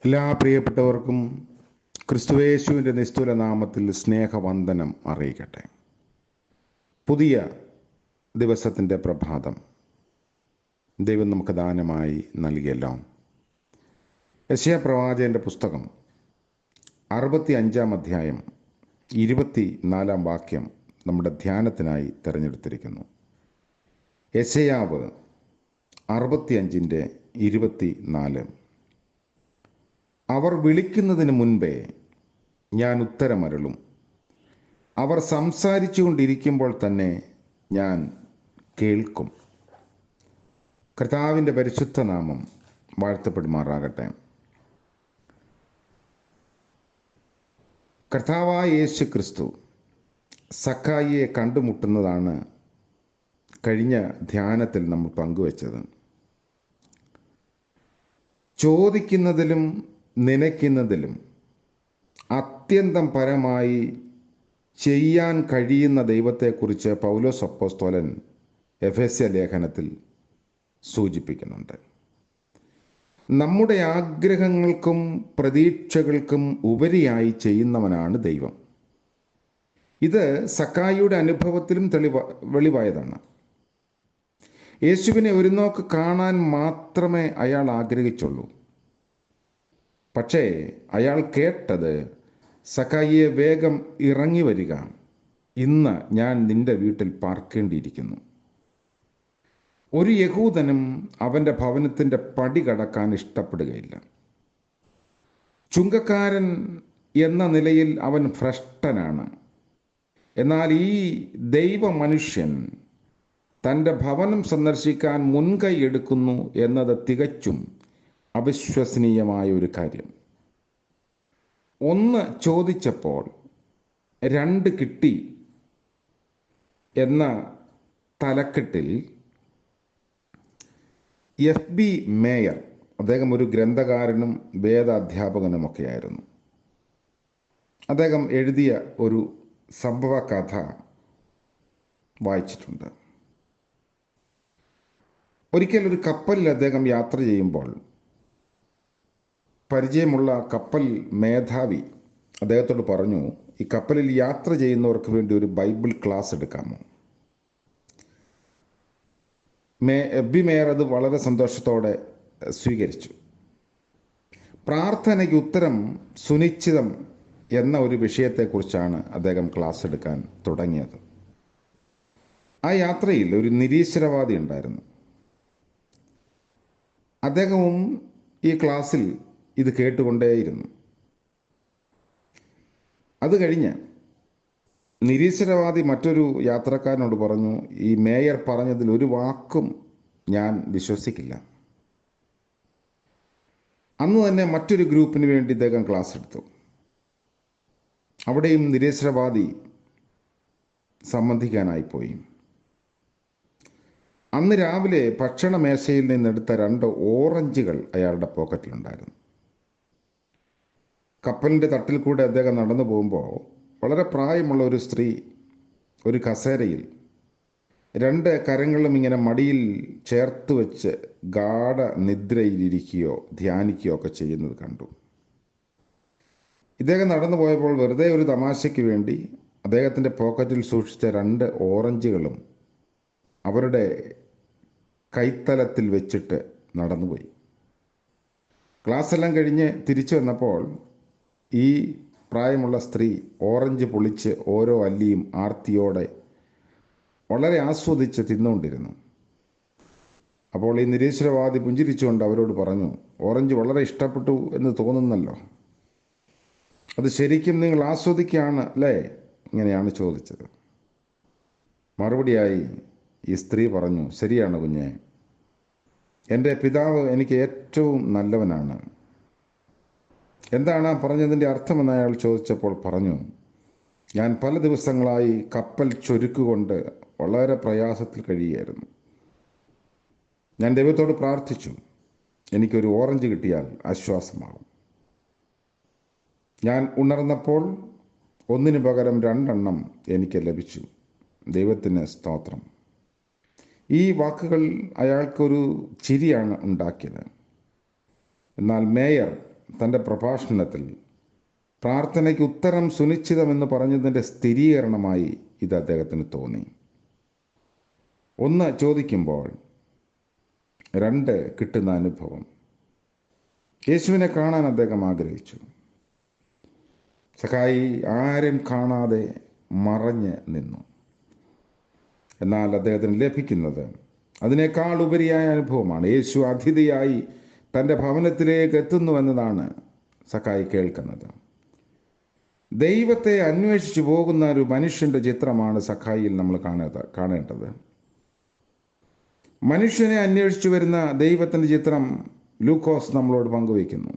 എല്ലാ പ്രിയപ്പെട്ടവർക്കും ക്രിസ്തുയേശുവിൻ്റെ നിസ്തുല നാമത്തിൽ സ്നേഹവന്ദനം അറിയിക്കട്ടെ. പുതിയ ദിവസത്തിൻ്റെ പ്രഭാതം ദൈവം നമുക്ക് ദാനമായി നൽകിയല്ലോ. യെശയ്യാ പ്രവാചകൻ്റെ പുസ്തകം 65 അധ്യായം 24 വാക്യം നമ്മുടെ ധ്യാനത്തിനായി തിരഞ്ഞെടുത്തിരിക്കുന്നു. യെശയ്യാവ് 65:24. അവർ വിളിക്കുന്നതിന് മുൻപേ ഞാൻ ഉത്തരമരുളും, അവർ സംസാരിച്ചു കൊണ്ടിരിക്കുമ്പോൾ തന്നെ ഞാൻ കേൾക്കും. കർത്താവിൻ്റെ പരിശുദ്ധ നാമം വാഴ്ത്തപ്പെടുമാറാകട്ടെ. കർത്താവായ യേശു ക്രിസ്തു സക്കായിയെ കണ്ടുമുട്ടുന്നതാണ് കഴിഞ്ഞ ധ്യാനത്തിൽ നമ്മൾ പങ്കുവച്ചത്. ചോദിക്കുന്നതിലും നനയ്ക്കുന്നതിലും അത്യന്തം പരമായി ചെയ്യാൻ കഴിയുന്ന ദൈവത്തെക്കുറിച്ച് പൗലോസ് അപ്പോസ്തലൻ എഫേസ്യ ലേഖനത്തിൽ സൂചിപ്പിക്കുന്നുണ്ട്. നമ്മുടെ ആഗ്രഹങ്ങൾക്കും പ്രതീക്ഷകൾക്കും ഉപരിയായി ചെയ്യുന്നവനാണ് ദൈവം. ഇത് സക്കായിയുടെ അനുഭവത്തിലും വെളിവായതാണ്. യേശുവിനെ ഒരു നോക്ക് കാണാൻ മാത്രമേ അയാൾ ആഗ്രഹിച്ചുള്ളൂ. പക്ഷേ അയാൾ കേട്ടത്, സക്കായിയെ വേഗം ഇറങ്ങി വരിക, ഇന്ന് ഞാൻ നിന്റെ വീട്ടിൽ പാർക്കേണ്ടിയിരിക്കുന്നു. ഒരു യഹൂദനും അവൻ്റെ ഭവനത്തിൻ്റെ പടി കടക്കാൻ ഇഷ്ടപ്പെടുകയില്ല. ചുങ്കക്കാരൻ എന്ന നിലയിൽ അവൻ ഭ്രഷ്ടനാണ്. എന്നാൽ ഈ ദൈവ മനുഷ്യൻ തൻ്റെ ഭവനം സന്ദർശിക്കാൻ മുൻകൈ എടുക്കുന്നു എന്നത് തികച്ചും അവിശ്വസനീയമായ ഒരു കാര്യം. ഒന്ന് ചോദിച്ചപ്പോൾ 2 കിട്ടി എന്ന തലക്കെട്ടിൽ FB മേയർ, അദ്ദേഹം ഒരു ഗ്രന്ഥകാരനും വേദാധ്യാപകനുമൊക്കെയായിരുന്നു. അദ്ദേഹം എഴുതിയ ഒരു സംഭവ കഥ വായിച്ചിട്ടുണ്ട്. ഒരിക്കൽ ഒരു കപ്പലിൽ അദ്ദേഹം യാത്ര ചെയ്യുമ്പോൾ പരിചയമുള്ള കപ്പൽ മേധാവി അദ്ദേഹത്തോട് പറഞ്ഞു, ഈ കപ്പലിൽ യാത്ര ചെയ്യുന്നവർക്ക് വേണ്ടി ഒരു ബൈബിൾ ക്ലാസ് എടുക്കാമോ? FB മേയർ അത് വളരെ സന്തോഷത്തോടെ സ്വീകരിച്ചു. പ്രാർത്ഥനയ്ക്ക് ഉത്തരം സുനിശ്ചിതം എന്ന ഒരു വിഷയത്തെക്കുറിച്ചാണ് അദ്ദേഹം ക്ലാസ് എടുക്കാൻ തുടങ്ങിയത്. ആ യാത്രയിൽ ഒരു നിരീശ്വരവാദി ഉണ്ടായിരുന്നു. അദ്ദേഹവും ഈ ക്ലാസ്സിൽ ഇത് കേട്ടുകൊണ്ടേയിരുന്നു. അത് കഴിഞ്ഞ് നിരീശ്വരവാദി മറ്റൊരു യാത്രക്കാരനോട് പറഞ്ഞു, ഈ മേയർ പറഞ്ഞതിൽ ഒരു വാക്കും ഞാൻ വിശ്വസിക്കില്ല. അന്ന് തന്നെ മറ്റൊരു ഗ്രൂപ്പിന് വേണ്ടി ഇദ്ദേഹം ക്ലാസ് എടുത്തു. അവിടെയും നിരീശ്വരവാദി സംബന്ധിക്കാനായിപ്പോയി. അന്ന് രാവിലെ ഭക്ഷണമേശയിൽ നിന്നെടുത്ത 2 ഓറഞ്ചുകൾ അയാളുടെ പോക്കറ്റിലുണ്ടായിരുന്നു. കപ്പലിൻ്റെ തട്ടിൽ കൂടെ അദ്ദേഹം നടന്നു പോകുമ്പോൾ വളരെ പ്രായമുള്ള ഒരു സ്ത്രീ ഒരു കസേരയിൽ 2 കരങ്ങളും ഇങ്ങനെ മടിയിൽ ചേർത്ത് വെച്ച് ഗാഢ നിദ്രയിലിരിക്കുകയോ ധ്യാനിക്കുകയോ ഒക്കെ ചെയ്യുന്നത് കണ്ടു. ഇദ്ദേഹം നടന്നു പോയപ്പോൾ വെറുതെ ഒരു തമാശയ്ക്ക് വേണ്ടി അദ്ദേഹത്തിൻ്റെ പോക്കറ്റിൽ സൂക്ഷിച്ച 2 ഓറഞ്ചുകളും അവരുടെ കൈത്തലത്തിൽ വെച്ചിട്ട് നടന്നുപോയി. ക്ലാസ് എല്ലാം കഴിഞ്ഞ് തിരിച്ചു വന്നപ്പോൾ ഈ പ്രായമുള്ള സ്ത്രീ ഓറഞ്ച് പൊളിച്ച് ഓരോ അല്ലിയും ആർത്തിയോടെ വളരെ ആസ്വദിച്ച് തിന്നുകൊണ്ടിരുന്നു. അപ്പോൾ ഈ നിരീശ്വരവാദി പുഞ്ചിരിച്ചുകൊണ്ട് അവരോട് പറഞ്ഞു, ഓറഞ്ച് വളരെ ഇഷ്ടപ്പെട്ടു എന്ന് തോന്നുന്നല്ലോ, അത് ശരിക്കും നിങ്ങൾ ആസ്വദിക്കുകയാണ് അല്ലേ? ഇങ്ങനെയാണ് ചോദിച്ചത്. മറുപടിയായി ഈ സ്ത്രീ പറഞ്ഞു, ശരിയാണ് കുഞ്ഞെ, എൻ്റെ പിതാവ് എനിക്ക് ഏറ്റവും നല്ലവനാണ്. എന്താണ് ആ പറഞ്ഞതിൻ്റെ അർത്ഥമെന്ന് അയാൾ ചോദിച്ചപ്പോൾ പറഞ്ഞു, ഞാൻ പല ദിവസങ്ങളായി കപ്പൽ ചൊരുക്കുകൊണ്ട് വളരെ പ്രയാസത്തിൽ കഴിയുകയായിരുന്നു. ഞാൻ ദൈവത്തോട് പ്രാർത്ഥിച്ചു, എനിക്കൊരു ഓറഞ്ച് കിട്ടിയാൽ ആശ്വാസമാകും. ഞാൻ ഉണർന്നപ്പോൾ 1 പകരം 2 എനിക്ക് ലഭിച്ചു. ദൈവത്തിന് സ്തോത്രം. ഈ വാക്കുകൾ അയാൾക്കൊരു ചിരിയാണ് ഉണ്ടാക്കിയത്. എന്നാൽ മേയർ തൻ്റെ പ്രഭാഷണത്തിൽ പ്രാർത്ഥനയ്ക്ക് ഉത്തരം സുനിശ്ചിതമെന്ന് പറഞ്ഞതിൻ്റെ സ്ഥിരീകരണമായി ഇത് അദ്ദേഹത്തിന് തോന്നി. 1 ചോദിക്കുമ്പോൾ 2 കിട്ടുന്ന അനുഭവം. യേശുവിനെ കാണാൻ അദ്ദേഹം ആഗ്രഹിച്ചു. സഖായി ആരും കാണാതെ മറഞ്ഞ് നിന്നു. എന്നാൽ അദ്ദേഹത്തിന് ലഭിക്കുന്നത് അതിനേക്കാൾ ഉപരിയായ അനുഭവമാണ്. യേശു അതിഥിയായി തൻ്റെ ഭവനത്തിലേക്ക് എത്തുന്നുവെന്നതാണ് സഖായി കേൾക്കുന്നത്. ദൈവത്തെ അന്വേഷിച്ചു പോകുന്ന ഒരു മനുഷ്യൻ്റെ ചിത്രമാണ് സഖായിയിൽ നമ്മൾ കാണേണ്ടത്. മനുഷ്യനെ അന്വേഷിച്ചു വരുന്ന ദൈവത്തിൻ്റെ ചിത്രം ലൂക്കോസ് നമ്മളോട് പങ്കുവയ്ക്കുന്നു.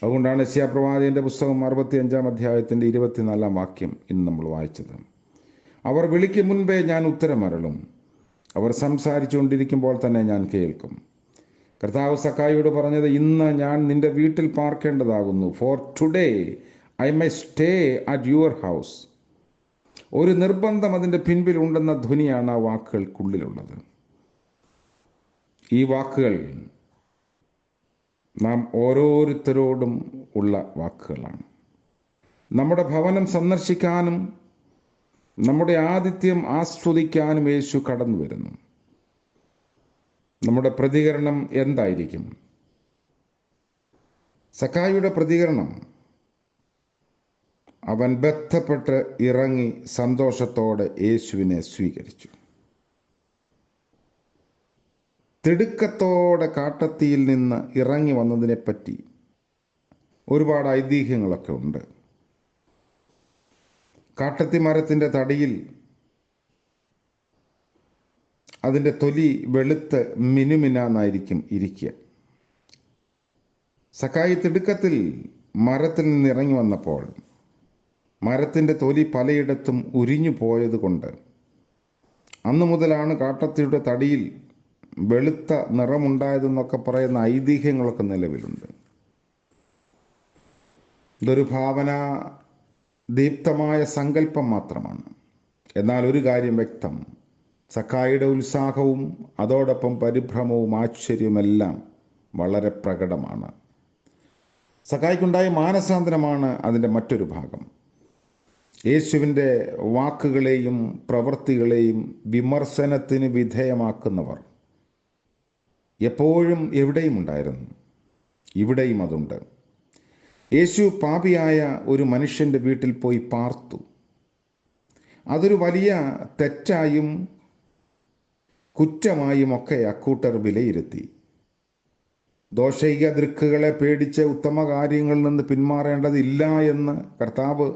അതുകൊണ്ടാണ് യെശയ്യാപ്രവാചകന്റെ പുസ്തകം 65-ാം അധ്യായത്തിൻ്റെ 24-ാം വാക്യം ഇന്ന് നമ്മൾ വായിച്ചത്. അവർ വിളിക്കും മുൻപേ ഞാൻ ഉത്തരമരുളും, അവർ സംസാരിച്ചുകൊണ്ടിരിക്കുമ്പോൾ തന്നെ ഞാൻ കേൾക്കും. കർത്താവ് സഖായിയോട് പറഞ്ഞത്, ഇന്ന് ഞാൻ നിന്റെ വീട്ടിൽ പാർക്കേണ്ടതാകുന്നു. For today I my stay at your house. ഒരു നിർബന്ധം അതിൻ്റെ പിൻപിലുണ്ടെന്ന ധ്വനിയാണ് ആ വാക്കുകൾക്കുള്ളിലുള്ളത്. ഈ വാക്കുകൾ നാം ഓരോരുത്തരോടും ഉള്ള വാക്കുകളാണ്. നമ്മുടെ ഭവനം സന്ദർശിക്കാനും നമ്മുടെ ആതിഥ്യം ആസ്വദിക്കാനും യേശു കടന്നു വരുന്നു. നമ്മുടെ പ്രതികരണം എന്തായിരിക്കും? സഖായിയുടെ പ്രതികരണം, അവൻ ബന്ധപ്പെട്ട് ഇറങ്ങി സന്തോഷത്തോടെ യേശുവിനെ സ്വീകരിച്ചു. തിടുക്കത്തോടെ കാട്ടത്തിയിൽ നിന്ന് ഇറങ്ങി വന്നതിനെപ്പറ്റി ഒരുപാട് ഐതിഹ്യങ്ങളൊക്കെ ഉണ്ട്. കാട്ടത്തി മരത്തിൻ്റെ തടിയിൽ അതിൻ്റെ തൊലി വെളുത്ത് മിനുമിനാന്നായിരിക്കും ഇരിക്കുക. സഖായി തിടുക്കത്തിൽ മരത്തിൽ നിന്ന് ഇറങ്ങി വന്നപ്പോൾ മരത്തിൻ്റെ തൊലി പലയിടത്തും ഉരിഞ്ഞു പോയത് കൊണ്ട് അന്നു മുതലാണ് കാട്ടത്തിയുടെ തടിയിൽ വെളുത്ത നിറമുണ്ടായതെന്നൊക്കെ പറയുന്ന ഐതിഹ്യങ്ങളൊക്കെ നിലവിലുണ്ട്. ഇതൊരു ഭാവന ദീപ്തമായ സങ്കല്പം മാത്രമാണ്. എന്നാൽ ഒരു കാര്യം വ്യക്തം, സഖായിയുടെ ഉത്സാഹവും അതോടൊപ്പം പരിഭ്രമവും ആശ്ചര്യവുമെല്ലാം വളരെ പ്രകടമാണ്. സഖായിക്കുണ്ടായ മാനസാന്തരമാണ് അതിൻ്റെ മറ്റൊരു ഭാഗം. യേശുവിൻ്റെ വാക്കുകളെയും പ്രവൃത്തികളെയും വിമർശനത്തിന് വിധേയമാക്കുന്നവർ എപ്പോഴും എവിടെയും ഉണ്ടായിരുന്നു. ഇവിടെയും അതുണ്ട്. യേശു പാപിയായ ഒരു മനുഷ്യൻ്റെ വീട്ടിൽ പോയി പാർത്തു. അതൊരു വലിയ തെറ്റായും കുറ്റമായും ഒക്കെ അക്കൂട്ടർ വിലയിരുത്തി. ദോഷൈക ദൃക്കുകളെ പേടിച്ച് ഉത്തമ കാര്യങ്ങളിൽ നിന്ന് പിന്മാറേണ്ടതില്ല എന്ന് കർത്താവ്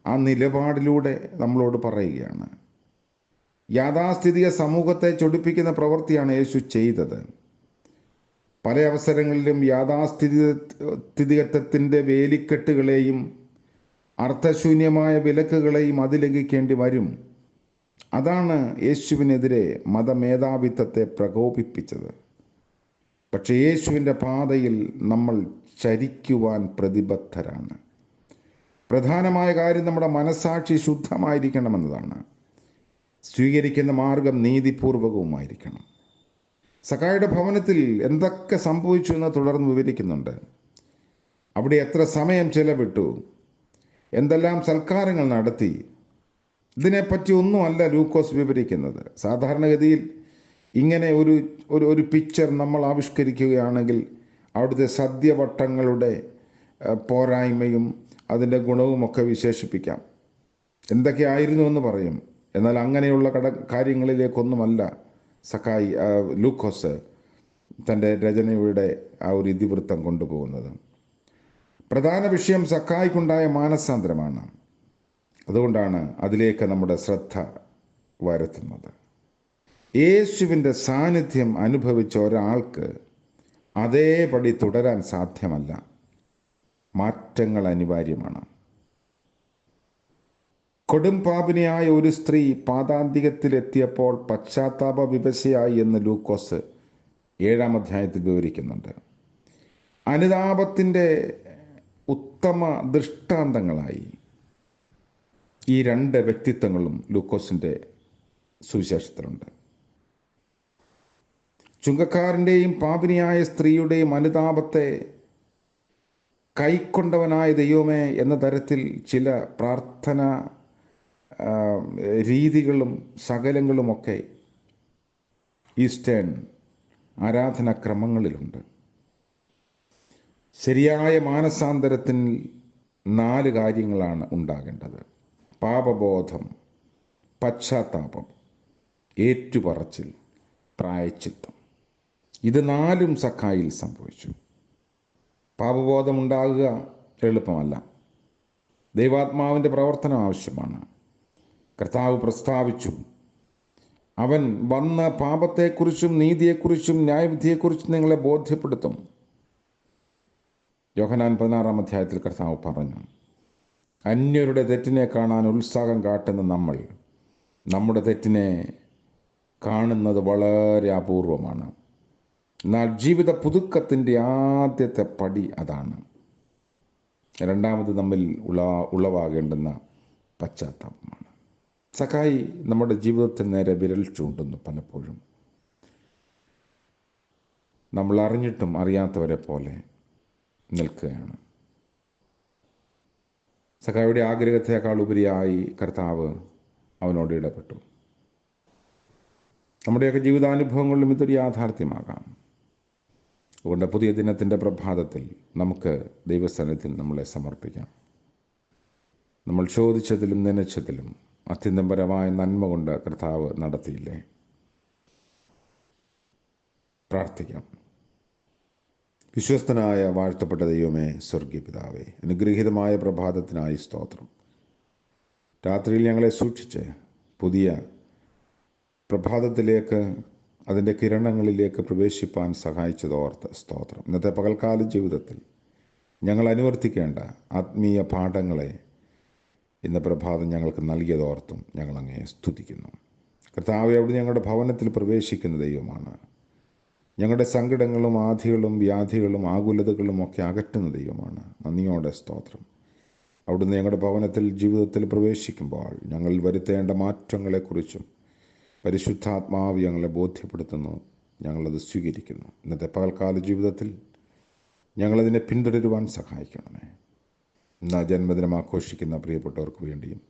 ആ നിലപാടിലൂടെ നമ്മളോട് പറയുകയാണ്. യാഥാസ്ഥിതിക സമൂഹത്തെ ചൊടിപ്പിക്കുന്ന പ്രവൃത്തിയാണ് യേശു ചെയ്തത്. പല അവസരങ്ങളിലും യാഥാസ്ഥിതികത്വത്തിൻ്റെ വേലിക്കെട്ടുകളെയും അർത്ഥശൂന്യമായ വിലക്കുകളെയും അതിലംഘിക്കേണ്ടി വരും. അതാണ് യേശുവിനെതിരെ മതമേധാവിത്വത്തെ പ്രകോപിപ്പിച്ചത്. പക്ഷേ യേശുവിൻ്റെ പാതയിൽ നമ്മൾ ചരിക്കുവാൻ പ്രതിബദ്ധരാണ്. പ്രധാനമായ കാര്യം നമ്മുടെ മനസാക്ഷി ശുദ്ധമായിരിക്കണമെന്നതാണ്. സ്വീകരിക്കുന്ന മാർഗം നീതിപൂർവകവുമായിരിക്കണം. സഖായിയുടെ ഭവനത്തിൽ എന്തൊക്കെ സംഭവിച്ചു എന്ന് തുടർന്ന് വിവരിക്കുന്നുണ്ട്. അവിടെ എത്ര സമയം ചെലവിട്ടു, എന്തെല്ലാം സൽക്കാരങ്ങൾ നടത്തി, ഇതിനെപ്പറ്റി ഒന്നുമല്ല ലൂക്കോസ് വിവരിക്കുന്നത്. സാധാരണഗതിയിൽ ഇങ്ങനെ ഒരു പിക്ചർ നമ്മൾ ആവിഷ്കരിക്കുകയാണെങ്കിൽ അവിടുത്തെ സദ്യവട്ടങ്ങളുടെ പോരായ്മയും അതിൻ്റെ ഗുണവുമൊക്കെ വിശേഷിപ്പിക്കാം. എന്തൊക്കെയായിരുന്നു എന്ന് പറയും. എന്നാൽ അങ്ങനെയുള്ള കാര്യങ്ങളിലേക്കൊന്നുമല്ല സഖായി ലൂക്കോസ് തൻ്റെ രചനയുടെ ആ ഒരു ഇതിവൃത്തം കൊണ്ടുപോകുന്നത്. പ്രധാന വിഷയം സഖായിക്കുണ്ടായ മാനസാന്തരമാണ്. അതുകൊണ്ടാണ് അതിലേക്ക് നമ്മുടെ ശ്രദ്ധ വരുത്തുന്നത്. യേശുവിൻ്റെ സാന്നിധ്യം അനുഭവിച്ച ഒരാൾക്ക് അതേപടി തുടരാൻ സാധ്യമല്ല. മാറ്റങ്ങൾ അനിവാര്യമാണ്. കൊടും പാപിനിയായ ഒരു സ്ത്രീ പാതാന്തികത്തിലെത്തിയപ്പോൾ പശ്ചാത്താപ വിവശയായി എന്ന് ലൂക്കോസ് 7-ാം അധ്യായത്തിൽ വിവരിക്കുന്നുണ്ട്. അനുതാപത്തിൻ്റെ ഉത്തമ ദൃഷ്ടാന്തങ്ങളായി ഈ 2 വ്യക്തിത്വങ്ങളും ലൂക്കോസിൻ്റെ സുവിശേഷത്തിലുണ്ട്. ചുങ്കക്കാരൻ്റെയും പാപിനിയായ സ്ത്രീയുടെയും അനുതാപത്തെ കൈക്കൊണ്ടവനായ ദൈവമേ എന്ന തരത്തിൽ ചില പ്രാർത്ഥന രീതികളും ശകലങ്ങളുമൊക്കെ ഈസ്റ്റേൺ ആരാധനാക്രമങ്ങളിലുണ്ട്. ശരിയായ മാനസാന്തരത്തിന് 4 കാര്യങ്ങളാണ് ഉണ്ടാകേണ്ടത്: പാപബോധം, പശ്ചാത്താപം, ഏറ്റുപറച്ചിൽ, പ്രായശ്ചിത്തം. ഇത് 4ഉം സക്കായിൽ സംഭവിച്ചു. പാപബോധമുണ്ടാകുക എളുപ്പമല്ല. ദൈവാത്മാവിൻ്റെ പ്രവർത്തനം ആവശ്യമാണ്. കർത്താവ് പ്രസ്താവിച്ചു, അവൻ വന്ന പാപത്തെക്കുറിച്ചും നീതിയെക്കുറിച്ചും ന്യായവിധിയെക്കുറിച്ചും നിങ്ങളെ ബോധ്യപ്പെടുത്തും. യോഹന്നാൻ 16-ാം അധ്യായത്തിൽ കർത്താവ് പറഞ്ഞു, അന്യരുടെ തെറ്റിനെ കാണാൻ ഉത്സാഹം കാട്ടുന്ന നമ്മൾ നമ്മുടെ തെറ്റിനെ കാണുന്നത് വളരെ അപൂർവമാണ്. എന്നാൽ ജീവിത പുതുക്കത്തിൻ്റെ ആദ്യത്തെ പടി അതാണ്. രണ്ടാമത് നമ്മിൽ ഉളവാകേണ്ടുന്ന പശ്ചാത്താപമാണ്. സക്കായി നമ്മുടെ ജീവിതത്തിന് നേരെ വിരൽ ചൂണ്ടുന്നു. പലപ്പോഴും നമ്മൾ അറിഞ്ഞിട്ടും അറിയാത്തവരെ പോലെ നിൽക്കുകയാണ്. സക്കായിയുടെ ആഗ്രഹത്തെക്കാൾ ഉപരിയായി കർത്താവ് അവനോട് ഇടപെട്ടു. നമ്മുടെയൊക്കെ ജീവിതാനുഭവങ്ങളിലും ഇതൊരു യാഥാർത്ഥ്യമാകാം. അതുകൊണ്ട് പുതിയ ദിനത്തിൻ്റെ പ്രഭാതത്തിൽ നമുക്ക് ദൈവസന്നിധിയിൽ നമ്മളെ സമർപ്പിക്കാം. നമ്മൾ ചോദിച്ചതിലും നനച്ചതിലും അത്യന്തപരമായ നന്മ കൊണ്ട് കർത്താവ് നടത്തിയില്ലേ? പ്രാർത്ഥിക്കാം. വിശ്വസ്തനായ വാഴ്ത്തപ്പെട്ട ദൈവമേ, സ്വർഗീയ പിതാവേ, അനുഗ്രഹീതമായ പ്രഭാതത്തിനായി സ്തോത്രം. രാത്രിയിൽ ഞങ്ങളെ സൂക്ഷിച്ച് പുതിയ പ്രഭാതത്തിലേക്ക്, അതിൻ്റെ കിരണങ്ങളിലേക്ക് പ്രവേശിപ്പാൻ സഹായിച്ചതോർത്ത് സ്തോത്രം. ഇന്നത്തെ പകൽക്കാല ജീവിതത്തിൽ ഞങ്ങൾ അനുവർത്തിക്കേണ്ട ആത്മീയ പാഠങ്ങളെ ഇന്ന് പ്രഭാതം ഞങ്ങൾക്ക് നൽകിയതോർത്തും ഞങ്ങളങ്ങേ സ്തുതിക്കുന്നു. കർത്താവേ, അവിടെ ഞങ്ങളുടെ ഭവനത്തിൽ പ്രവേശിക്കുന്ന ദൈവമാണ്. ഞങ്ങളുടെ സങ്കടങ്ങളും ആധികളും വ്യാധികളും ആകുലതകളും ഒക്കെ അകറ്റുന്ന ദൈവമാണ്. നന്ദിയോടെ സ്തോത്രം. അവിടുന്ന് ഞങ്ങളുടെ ഭവനത്തിൽ ജീവിതത്തിൽ പ്രവേശിക്കുമ്പോൾ ഞങ്ങൾ വരുത്തേണ്ട മാറ്റങ്ങളെക്കുറിച്ചും പരിശുദ്ധാത്മാവ് ഞങ്ങളെ ബോധ്യപ്പെടുത്തുന്നു. ഞങ്ങളത് സ്വീകരിക്കുന്നു. ഇന്നത്തെ പകൽക്കാല ജീവിതത്തിൽ ഞങ്ങളതിനെ പിന്തുടരുവാൻ സഹായിക്കണമേ. ഇന്ന് ജന്മദിനം ആഘോഷിക്കുന്ന പ്രിയപ്പെട്ടവർക്ക് വേണ്ടിയും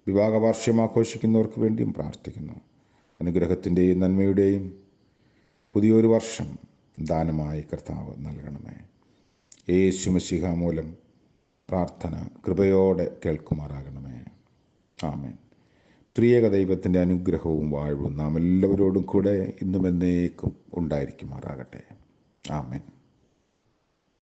വിവാഹ വാർഷികം ആഘോഷിക്കുന്നവർക്ക് വേണ്ടിയും പ്രാർത്ഥിക്കുന്നു. അനുഗ്രഹത്തിൻ്റെയും നന്മയുടെയും പുതിയൊരു വർഷം ദാനമായി കർത്താവ് നൽകണമേ. യേശു മശീഹ മൂലം പ്രാർത്ഥന കൃപയോടെ കേൾക്കുമാറാകണമേ. ആമേൻ. ത്രിയേക ദൈവത്തിൻ്റെ അനുഗ്രഹവും വാഴ്വും നാം എല്ലാവരോടും കൂടെ ഇന്നും എന്നേക്കും ഉണ്ടായിരിക്കുമാറാകട്ടെ. ആമേൻ.